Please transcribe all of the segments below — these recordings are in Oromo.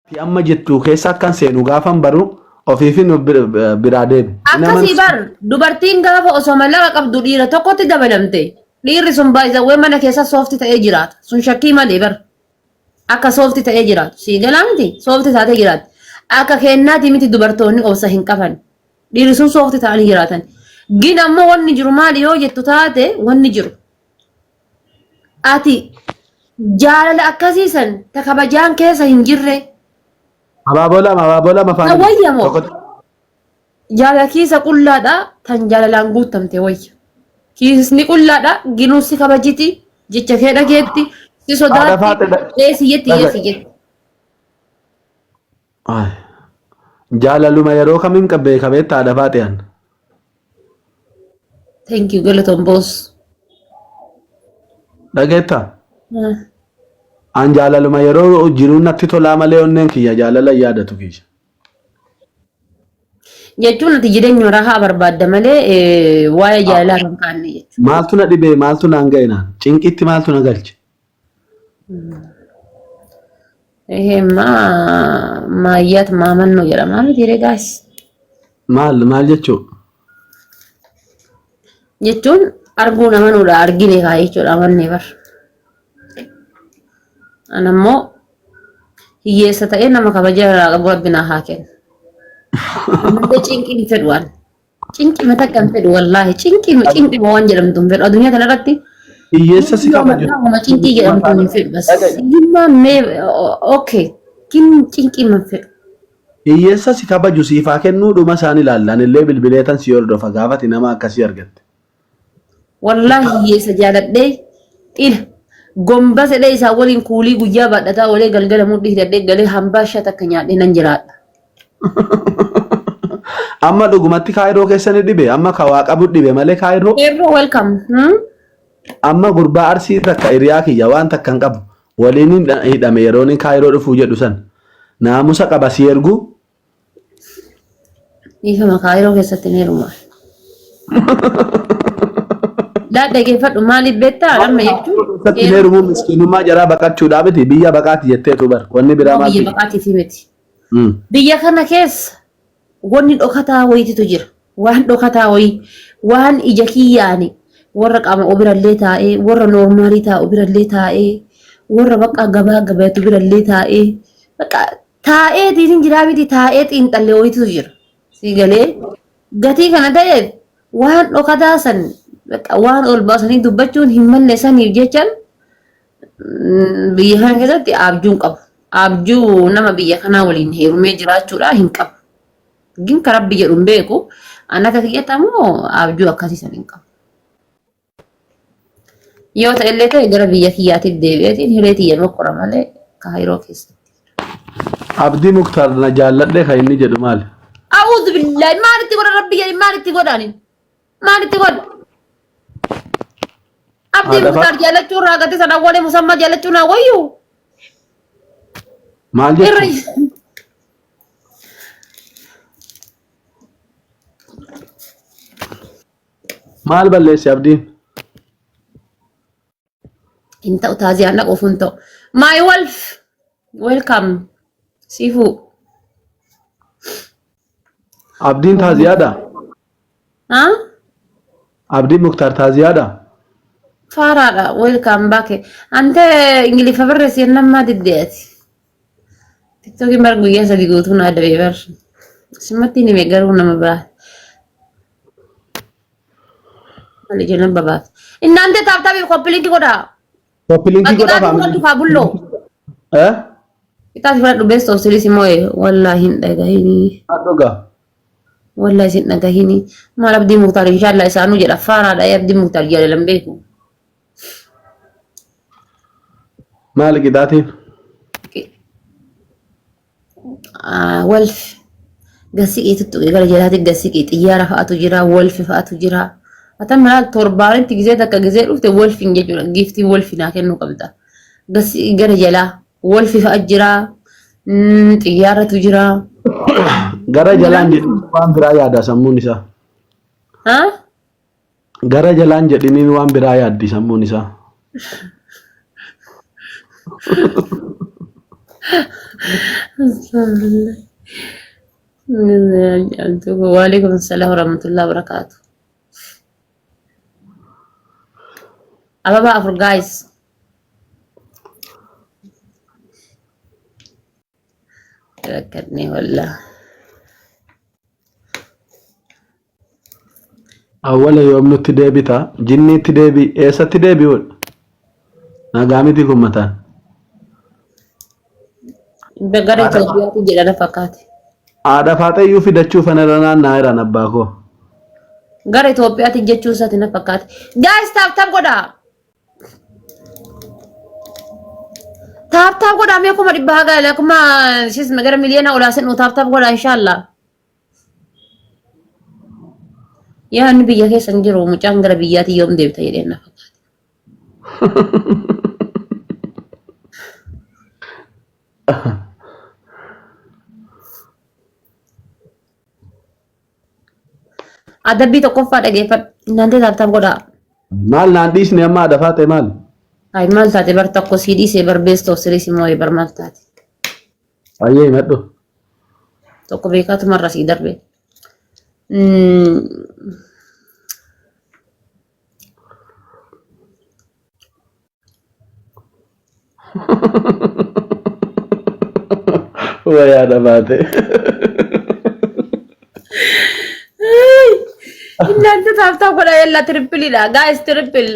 Ti amma jettu keessa akkan seenu gaafan baru ofiifin biraa deebi. Akkasii bar dubartiin gaafa osoo mallaqa qabdu dhiira tokkotti dabalamte dhiirri sun baay'isawwan mana keessa soofti ta'ee jiraata. Sun shakkii malee bar akka soofti ta'ee jiraatu. Sii galaa miti soofti taatee jiraatti. Akka kennaati miti dubartoonni obsa hin qaban. Dhiirri sun soofti ta'anii jiraatan. Gin ammoo wanni jiru maali yoo jettu taate wanni jiru. Ati jaalala akkasiisan ta kabajaan keessa hin jirre. Abaabola afaan. Wayyamoo. Jaalala kiisa qullaadha tan jaalalaan guutamte wayya. Kiisni qullaadha ginuusi kabajiti jecha kee dhageetti si sodaatti dheesiyyetti. Jaalaluma yeroo kamiin qabbee qabeetta haadha faaxeyan. Thank you galatoon boos. Dhageetta. An jaalaluma yeroo jiruun natti tolaa malee onneen kiyya jaalala yaadatu kiyya. Jechuun ati jireenya rahaa barbaadda malee waa'ee jaalalaa kan kaanne jechuudha. Maaltu na dhibee maaltu naan ga'e naan cinqitti maaltu na galche. Maayyaat maamannoo jedhama miti regaas. Maal jechuun arguu namanuudha argine kaa jechuudha amannee bar. Anammoo hiyyeessa ta'ee nama kabaja irraa qabu rabbinaa haa kennu. Ammallee cinqii hin fedhu waan. Cinqii mata kan fedhu wallaahi cinqii waan jedhamtu hin fedhu addunyaa kanarratti. Hiyyeessa si kabaju. Cinqii jedhamtu hin fedhu bas. Dhimma mee okay cinqii man fedhu. Hiyyeessa si kabaju siifaa kennuu dhuma isaan ilaallan illee bilbileetan si hordofa gaafati nama akkasii argatte. Wallaahi hiyyeessa jaaladhee dhila. Gomba sedhe isaa waliin kuulii guyyaa baadhataa walee galgala mudhii hidhadhee galee hambaa shat akka nyaadhee nan jiraadha. Amma dhugumatti kaayiroo keessani dhibe amma kawaa qabu dhibe malee kaayiroo. Kaayiroo welcome. Amma gurbaa arsii takka hiriyaa kiyya waan takka hin qabu waliin hidhame yeroo inni kaayiroo dhufuu jedhu san naamusa qaba si ergu. Ifama kaayiroo keessatti ni heerumaa. Daadha geeffadhu maaliif beektaa amma jechuun. Satti heerumuun miskiinummaa jaraa baqachuudhaa miti biyya baqaati jetteetu bar wanni biraa maal. Biyya baqaatiif miti. Biyya kana keessa wanni dhokataa wayiitu jira. Waan dhokataa wayii waan ija kiyyaani warra qaama obirallee taa'ee warra noormaalii taa'u birallee taa'ee warra bakka gabaatu birallee taa'ee bakka taa'ee tiitiin jiraa miti taa'ee xiinxallee wayiitu jira. Si galee gatii kana ta'eef waan dhokataa san waan ol baasanii dubbachuun hin malle saniif jechaan biyya kana keessatti abjuun qabu. Abjuu nama biyya kanaa waliin heerumee jiraachuudha hin qabu. Gin karaa biyya dhuun beeku annaka kiyyatamoo abjuu akkasiisan hin qabu. Yoo ta'ellee ta'e gara biyya kiyyaatiif deebi'eetiin hiree xiyya mokkora malee kaayiroo keessatti. Abdii Muktaar na jaalladhe kan inni jedhu maali? A'uudhu billaahi maalitti godha rabbi jedhi maalitti godhani? Maalitti godha? Abdii Muktaar jaallachuun raagatti sana walee musammaa jaallachuun haa wayyu. Maal jechuun? Maal balleessi abdiin? Hin ta'u taazii aanna qofuun ta'u. My wolf welcome siifuu. Abdiin taaziyaadha? Haa? Abdiin Muktaar taaziyaadha? Faaraadha welcome back. Ante ingilifa barreessi ennammaa diddeeti. TikTokin bar guyyaa sadii guutuu na adabee bar. Simatti ni garuu nama biraa. Mali jennan babaat. Innante taaptaabii koppilinki godhaa. Koppilinki godhaa faamilii. Dhufaa bulloo. Itaati fudhadhu best of series immoo wallaahi hin dhagahini. Adhugaa. Wallaahi sin dhagahini. Maal Abdii Muktaar inshaallaa isaanuu jedha faaraadha Abdii Muktaar jaalalan beeku. Maal qixaatiin? Wolf gasiqii tuttuqee gara jalaatti gasiqii xiyyaara fa'aatu jira wolfi fa'aatu jira. Atan maal torbaanitti gizee takka gizee dhufte wolfiin jechuudha giftii wolfi naa kennuu qabda. Gasiqii gara jalaa wolfi fa'a jira xiyyaaratu jira. Gara jalaan jedhanii waan biraa yaada sammuun isaa. Gara jalaan jedhanii waan biraa yaaddi sammuun isaa. Waalaikum salam warahmatullahi wabarakatuh. Apa afur guys? Rakatni wallah. awwala yoom nutti deebita jinniitti deebi eessatti deebi'u nagaamiti kun mataan Gara Itoophiyaatti jedhana fakkaate. haadha faaxeyyuu fidachuu fanarra naannaa jiran abbaa koo Gara Itoophiyaatti jechuu isaati na fakkaate. Guys, taap godhaa. Taap godhaa mee kuma dhibba haga kuma shis gara miliyoona olaasin nu taap godhaa inshallah. Yaa inni biyya keessa hin jiru mucaan gara biyyaatti yoom deebita jedhee na fakkaate. Adabbii tokkoffaa dhageeffadhu. Inaantee taap godhaa. maal naan dhiisni amma haadha faate maal Ay maal taate bar tokko sii dhiisee bar beestoo siriis immoo bar maal taate. ayyee himadhu Tokko beekaatu marra sii darbe. way haadha faate Inaante taap godhaa yalla trippiliidha. Guys trippil.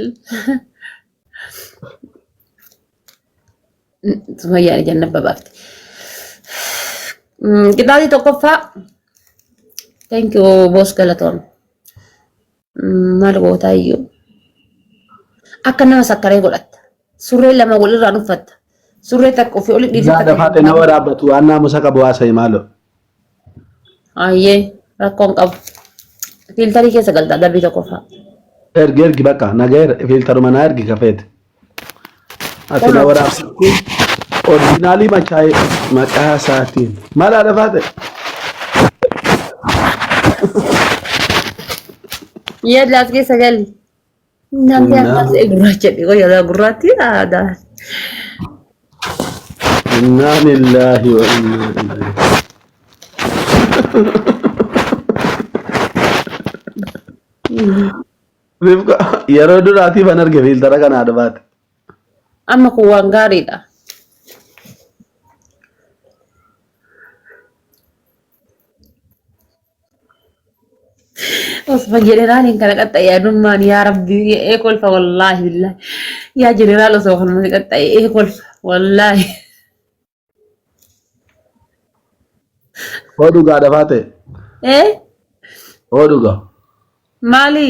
Sumayyaa jannat babaafte. Qixaatii tokkoffaa. Thank you boos galatoon. Maal gootaa iyyuu. Akka nama sakkaree godhatta. Surree lama walirraan uffatta. Surree takka ofii oli dhiifatta. haadha faate na waraabbatu waan naamusa qabu haasa'e maaloo Ayyee rakkoon qabu. Fiiltarii keessa galtaa adabbii tokkoffaa. ergi bakka nageera filtaruma na ergi kafeete ati na waraabsitu originaalii maqaa isaatiin maal haadha faate Yadda as keessa galli. Namni akkas gurraacha dhiqoo yeroo gurraatti aadaa. innaa lillaahi wa innaa ilaihi Rifka yeroo duraatiif an arge filtara kana haadha faate Amma kun waan gaariidha. Osuma jeneraaliin kana qaxxa'e yaadummaan yaa rabbii eekolfa wallaahi billaahi. Yaa jeneraal osoo kanuma qaxxa'e eekolfa wallaahi. oo dhugaa haadha faate oo dhugaa Maali?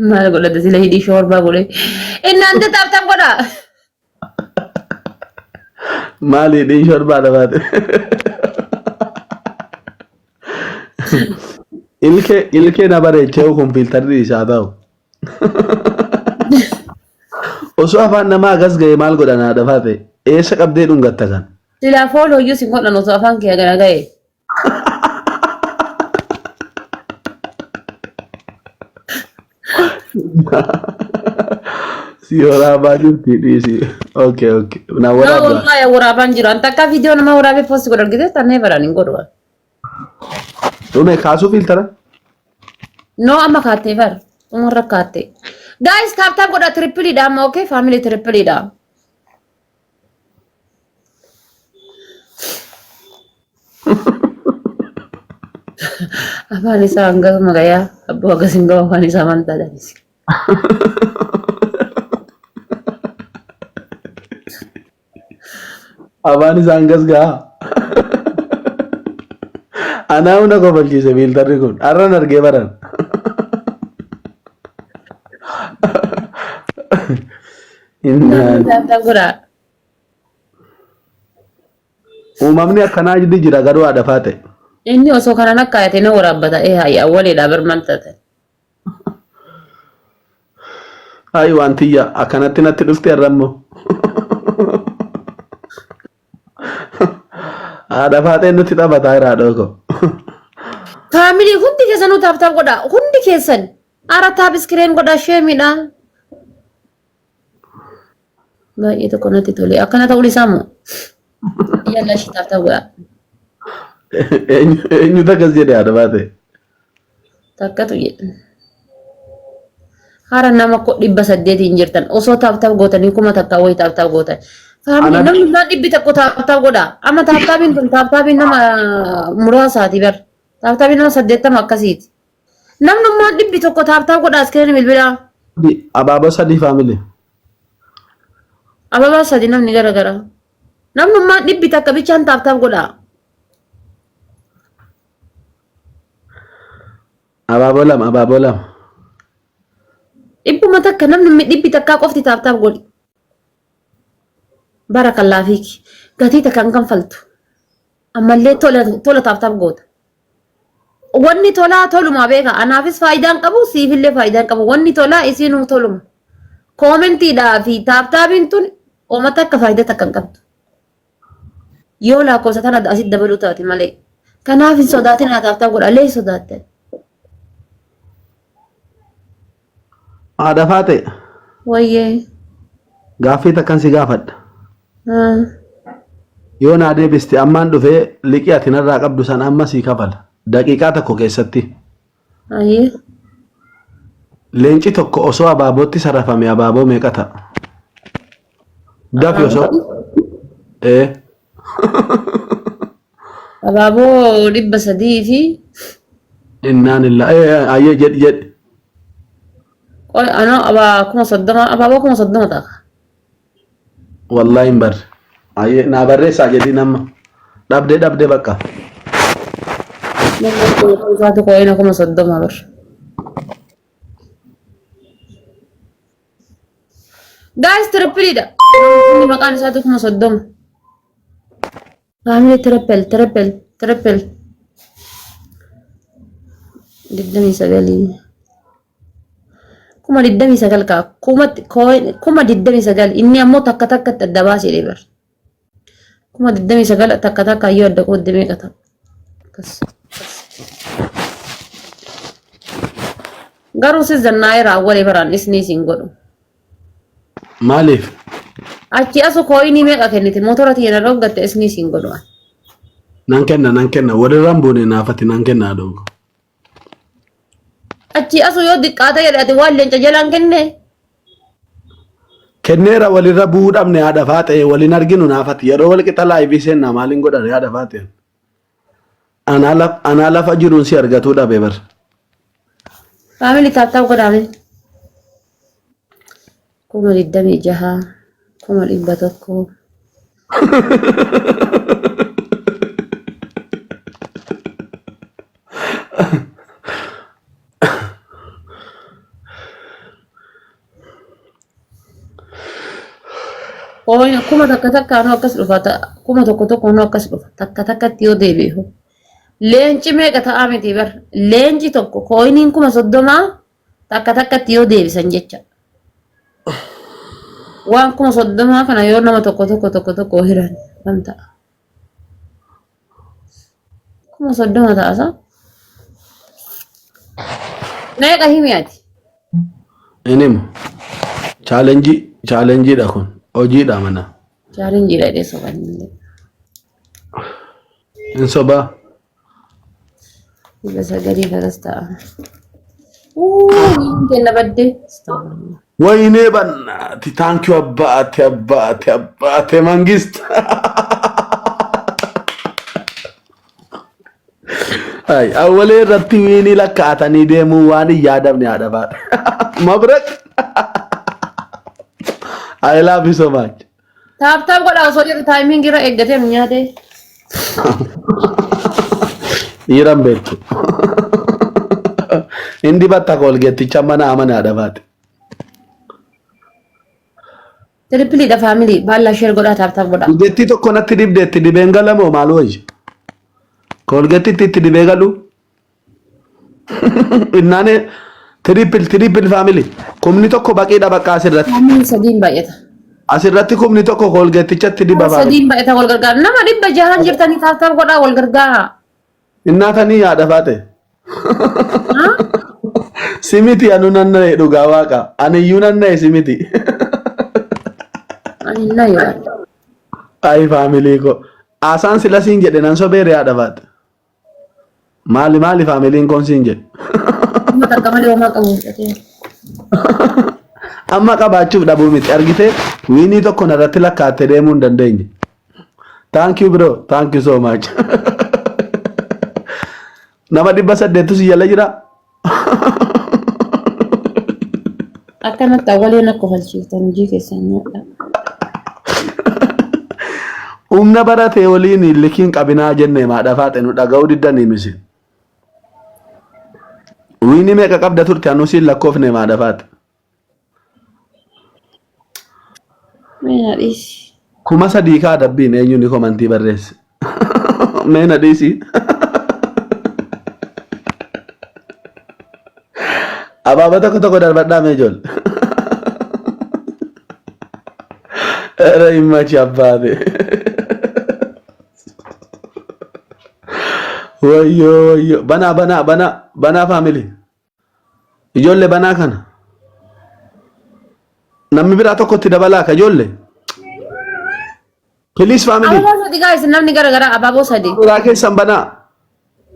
Maal godhate sila hidhii shoorbaa godhe. Innaan taap godhaa. maali dhiin shorbaa haadha faate ilkee na bareechee kun filtarri isaa ta'u osoo afaan namaa agas ga'e maal godhan haadha faate eessa qabdee dhungatta kan Silaa fool hoyyuu sin godhan osoo afaan kee gana ga'e. si waraabaa jirti dhiisi okay na Naa waraabaa wallahi waraabaan jiru. Anta akka viidiyoo nama waraabee poosti godhan argite tannee baraan hin godhu. dhume kaasuu filtara No amma kaattee bar. Umarra kaattee. Guys taap godhaa trippiliidha amma okay family trippiliidha. Afaan isaa hanga magayaa abboo akkas hin gahu afaan isaa maal taatanis. afaan isaan gas ga'a anaa hunda kofalchiise filtarri kun har'an argee baran innaan Taap godhaa. uumamni akkanaa jira garuu haadha faate Inni osoo kanaan akka ayate na waraabbata hayya awwaleedha bar maal taate. Hai wantiyya akkanatti natti dhufte har'ammoo haadha faatee nutti taphataa jira dhoko Family hundi keessan taap godhaa. Hundi keessan. Ara taap iskireen godhaa sheemidha. Baay'ee tokko natti tole. Akkana ta'uu isaa moo? Yalla shi taaptaap godha. Eenyutu akkas jedhe haadha baate? Takkatu jedhan. Hara nama ko 800 jirtan osoo taaptaap gootanii kuma takka wayii taaptaap gootan. Faamili namni biraan 100 taaptaap godha. Amma taaptaapiin kun taaptaapiin nama muraasaati bar. Taaptaapiin nama 80 akkasiiti. Namnummaan 100 taaptaap godha as keenya bilbilaa. Abaaboo sadii faamili. Ababaa sadi namni garagara. Namnummaan 100 akka bichaan taaptaap godha. Abaaboo lama. Dhibbuma takka namni 100 takkaa qofti taaptaap godhi. Barakallaa fiiki. Gatii takkaan kanfaltu. Ammallee tola taaptaap goota. Wanni tolaa toluma beeka. Anaafis faayidaan qabu siifillee faayidaan qabu. Wanni tolaa isinuu toluma. Koomentiidhaa fi taaptaapiin tun uummata akka faayidaa takka hin qabdu. Yoo lakkoofsa tana asitti dabaluu taate malee. Kanaaf hin sodaatin taaptaap godha. Illee sodaatte. Haadha faate. Wayyee. Gaaffii takkan si gaafadha. Yoo naa deebiste ammaan dhufee liqii ati narraa qabdu san amma sii kafala. Daqiiqaa tokko keessatti. Ayyee. Leenci tokko osoo abaabootti sarrafame abaaboo meeqa ta'a? Dafi osoo. Abaaboo 300 fi. Innaan illaa. Ayyee jedhi. Ana abaaboo 30 ta'a. Wallahi hin barre. Ayyee naa barreessaa jedhi nama. Dhabdee bakka. Satu koin aku mau sodom bar. Guys triple dah. Ini makan satu aku mau sodom. Kami triple. Diddami sagali. Kuma diddami sagal ka. Kuma diddami sagal. Ini ammo takka tadabasi deh bar. Kuma diddami sagal takka ayo ada kode demi kata. Kas. Garuu si zannaa irraa walii baraan isni siin godhu. Maaliif? Achi asu kooyinii meeqa kennite motora tiyana dhoggatte isni siin godhu. Nan kenna walirraan buune naafati nan kenna dhoogu. Achi asu yoo diqqaata jedhate waan leenca jalaan kenne. Kenneera walirra bu'uu dhabne haadha faate waliin arginu naafati yeroo wal qixa laayivii seenna maaliin godhan haadha faate. Anaa lafa jiruun si argatuu dhabe bar. Family taaptaap godhame. Kuma 26, kuma 100. Oh, kuma takka no akkas dhufata. Kuma tokko no akkas dhufa. Takka yoo deebi'u. Leenci meeqa ta'a miti bar. Leenci tokko kooyiniin kuma 30 takka yoo deebisan jecha. Waan kuma 30 kana yoo nama tokko hiran kan ta'a. Kuma 30 ta'a sa. Meeqa himiyaati? Inim. Challenge dha kun. Hojiidha mana. Challenge dha dheessa kan. Insoba. Bisa gadi ta'a. Kenna badde. Wayne bannaati thank you abbaate mangist. Ay awwalee irratti wiinii lakkaatanii deemuu waan hin yaadamne haadha baadha. Mabrak. I love you so much. Taaptaap godhaa osoo jiru taayimiin irra eeggatee nu nyaate. Dhiiran beektu. Indi batta kolgeetticha mana haadha baate. Triple family baala share godhaa taaptaap godhaa. Kolgeetti tokko natti dibdeetti dibeen galamoo maal wayyi? Kolgeetti itti dibee galu. Innaane triple family. Kumni tokko baqiidha bakka asirratti. Family sadiin baay'ata. Asirratti kumni tokko kolgeettichatti diba baate. Sadiin baay'ata wal gargaara. Nama 600 jirtanii taaptaap godhaa wal gargaara. Innaatanii haadha baate. Simiti anu nannae dhugaa waaqa. Ani iyyuu nannae simiti. Ani na yoo. Ay family ko. Asan sila sin jedhe nan sobere haadha baate. Maali family kon sin jedhe. Mata kamali oma kamu. Amma qabaachuuf dhabuu miti argite wiinii tokko narratti lakkaatte deemuu hin dandeenye. Thank you bro. Thank you so much. Nama 800 si jala jira. Akkanatti awwaleen akka falchiiftan hojii keessan nyaadha. Humna baratee waliin likiin qabinaa jenne maadha faate nu dhaga'uu diddanii misi. Wiinii meeqa qabda turte anu siin lakkoofne maadha faate. Meena dhiisi. 3,000 kaa dabbiin eenyuun ni komantii barreesse. Meena dhiisi. Abaaba tokko darbadhaa mee ijoollee. Era immachi abbaate. Wayyo bana family. Ijoollee banaa kana. Namni biraa tokkotti dabalaa ka ijoollee. Please family. Abaaboo sadi guys namni gara abaaboo sadi. Suuraa keessan banaa.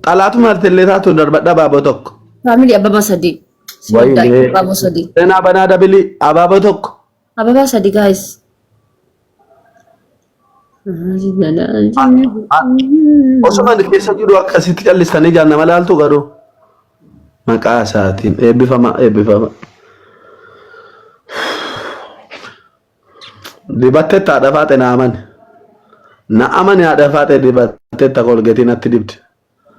Xalaatu martellee taatu darbadhaa abaaboo tokko. Family abaaboo sadi. Wayne. Abaaboo sadi. Seenaa banaa dabili abaaboo tokko. Abaaboo sadi guys. Osuma keessa jiru akkasitti callistanii jaannama laaltu garuu maqaa isaatiin eebbifama. Dibattee haadha faate na amane haadha faate dibattee kolgeetii natti dibde.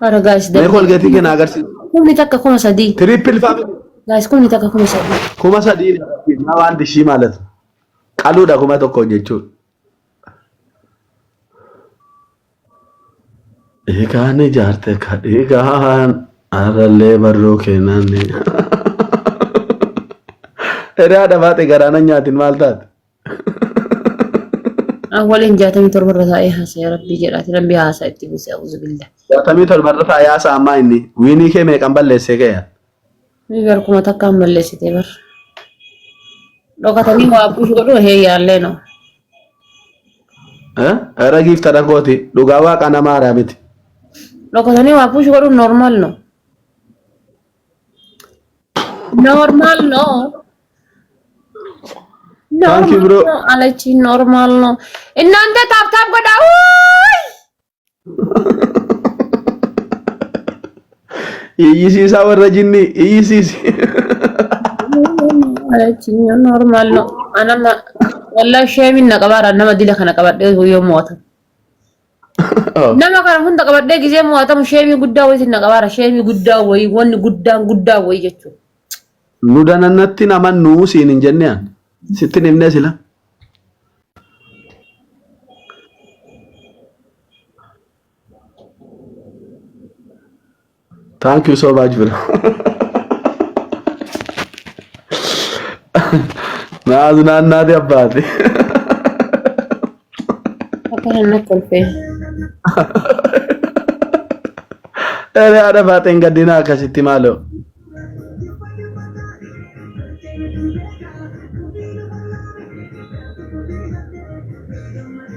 Ara guys mee kolgeetii kenna agarsiisa. Kumni takka 3,000. Triple family. Guys kumni takka 3,000. 3,000 na waan dishii ማለት qaluudha 1,000 jechuudha. Egaan ijaarte kadhiigaan arallee barruu kennanne. Eraa dhabaate garaana nyaatin maal taate? Awwaliin 67 irra taa'ee haasa'e rabbii jedhaati rabbii haasa'a itti buuse a'uuzu billah. 67 irra taa'ee haasa'a ammaa inni wiinii kee meeqan balleessee ka'e? Bar kuma takkaan balleessite bar. Dhokatanii waa buusu godhu hee yaallee no. Era giifta dhagooti dhugaa waaqa namaa aaraa miti. Dhokatanii waa buusu godhu normal no. Normal no. Thank you bro. Alachi normal no. Innante tap goda. Iyyisiisa warra jinni iyyisiisi. Alachi normal no. Anama wallahi sheemin na qabara nama dila kana qabadde yoo moota. Nama kana hunda qabadde gizee moota sheemi guddaa wayi na qabara sheemi guddaa wayi wanni guddaa wayi jechuudha. Nu danannatti naman nuu siin hin jenneen. Sittin himne sila. Thank you so much bro. Naannaa abbaate. Akkanuma kolfee. Haadha baateen gaddinaa akkasitti maaloo.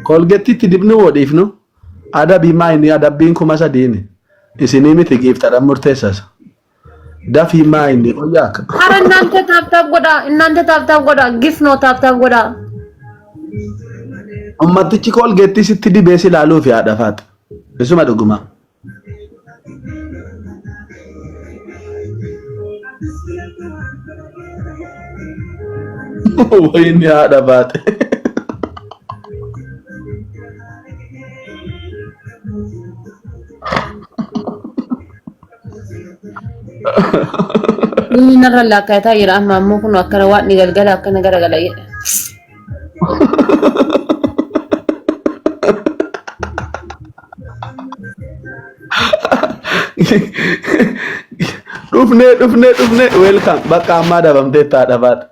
Kolgeettiitti dibnu wodhiifnu adabii maayini adabbiin 3,000 isinii miti giiftadhaan murteessas. Dafii maayini oyyaaka. Hara innante taaptaap godha gifnoo taaptaap godha. Ummatichi kolgeettii sitti dibee si ilaaluu fi haadha faata. Isuma dhuguma. Wayini haadha faate. Inni narra lakkaataa jira amma ammoo kun akkana waan galgala akkana garagala jedha. Dhufne welcome bakka ammaa dabamtee taadha baate.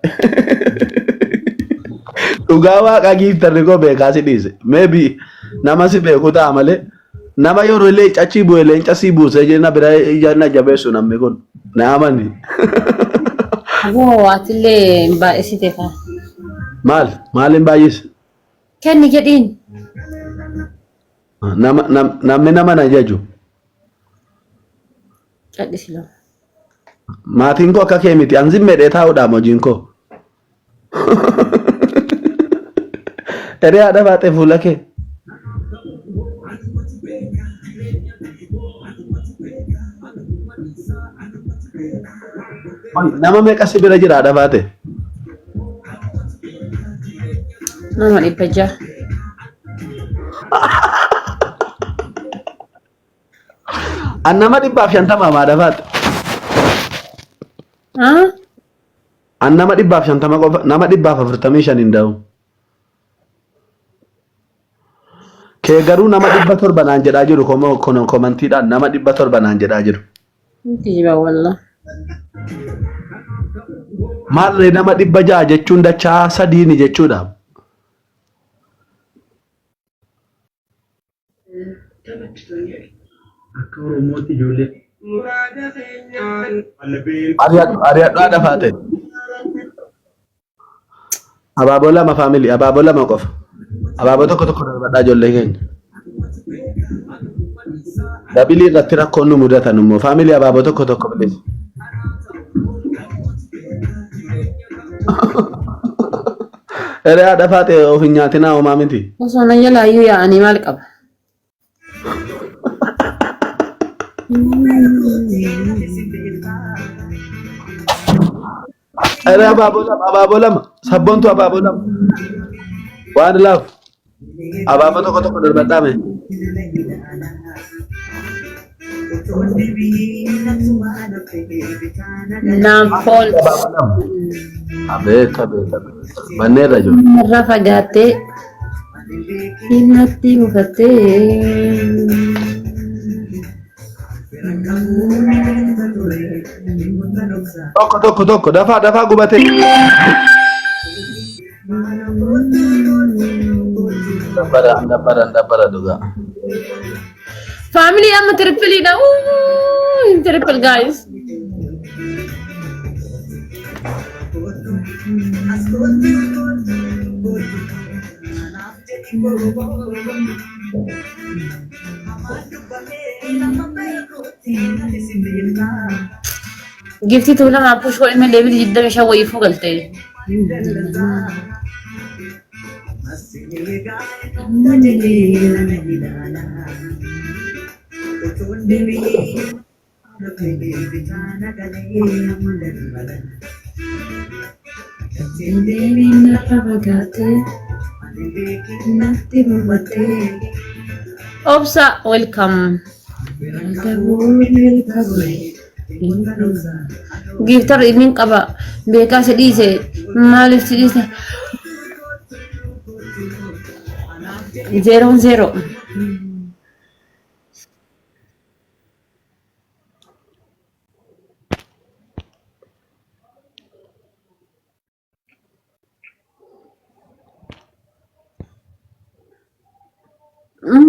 Dhugaa waaqa giiftarri koo beekaa si dhiise. Maybe nama si beeku ta'a malee nama yeroo illee cachii bu'e leenca si buusee jenna bira ijaan jabeessu namni kun na amani. Aboo aatillee baay'isite faa. Maalin baay'ise? Kenni jedhiin. namni nama na jaju. Cadhisila. Maatiin koo akka kee miti. Anzin medhee taa'uudhaan hojiin koo. Eree haadha baatee fuula kee. Nama meeqa si bira jira haadha baate? Nama 600. An nama 150 haadha baate. An nama 150 qofa nama 145 hin da'u. Kee garuu nama 700 naan jedhaa jiru komantiidhaan nama 700 naan jedhaa jiru. Kijiba wallah. Maallee nama 600 jechuun dachaa sadiini jechuudha. Akka Oromootti ijoollee. Ariyaadhu haadha baate. Abaaboo lama faamilii abaaboo lama qofa. Abaaboo tokko tokko darbadhaa ijoollee keenya. Dabilii irratti rakkoon nu mudatan immoo faamilii abaaboo tokko tokko bilees. Eree haadha baate of hin nyaatinaa homaa miti. Osoo na jalaayyuu yaa'anii maal qaba? Eree abaaboo lama sabboontu abaaboo lama. Waan laaf abaaboo tokko tokko darbadhaa mee. Naamfoon. Abeet. Banneerra jiru. Irra fagaattee hinnatti buufattee. Tokko dafaa gubatee. Dabbara dhugaa. Family amma triple na. Triple guys. Gifti tu lama push ko ime level jidda में शायद वही फुगलते Obsa, welcome. Giftar imin qaba beekaa si dhiise maaliif si dhiise 0-0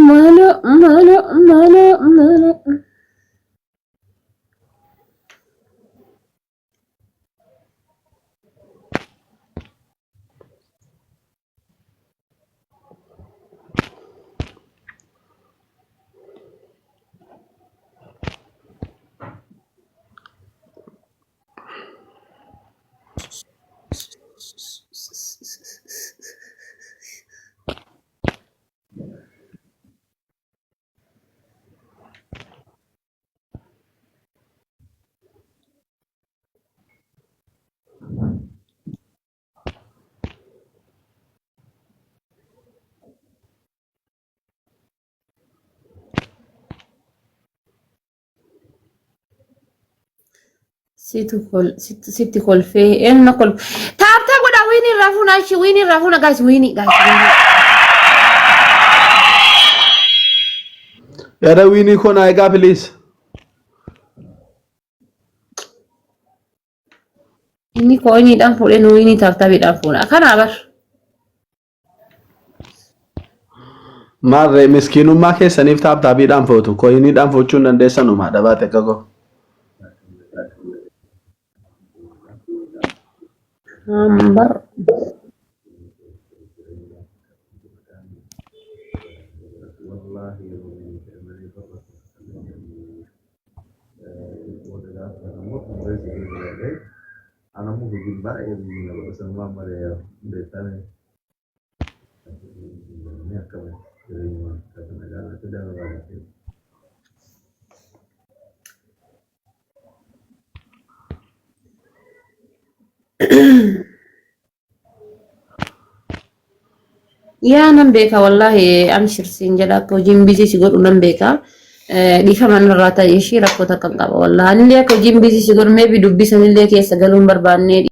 malo sitti kolfee eenna kol taaptaa godha wiini rafuna guys wiini Era winii kun egaa please. inni koiniidhaan fuudhee nu wiini taaptaabiidhaan fuudha kana bar Maarree miskiinummaa keessaniif taaptaabiidhaan footu koiniidhaan foochuun dandeessanumaa dhabaate akka koo. hambar Wallahi يا نمبيكا والله أمشر سنجلاك وجيم بيزي سيقول نمبيكا دي كمان راتا يشي ركوتا كم والله أنا ليك وجيم بيزي سيقول ما بيدو بيسان اللي كيسا قالون برباني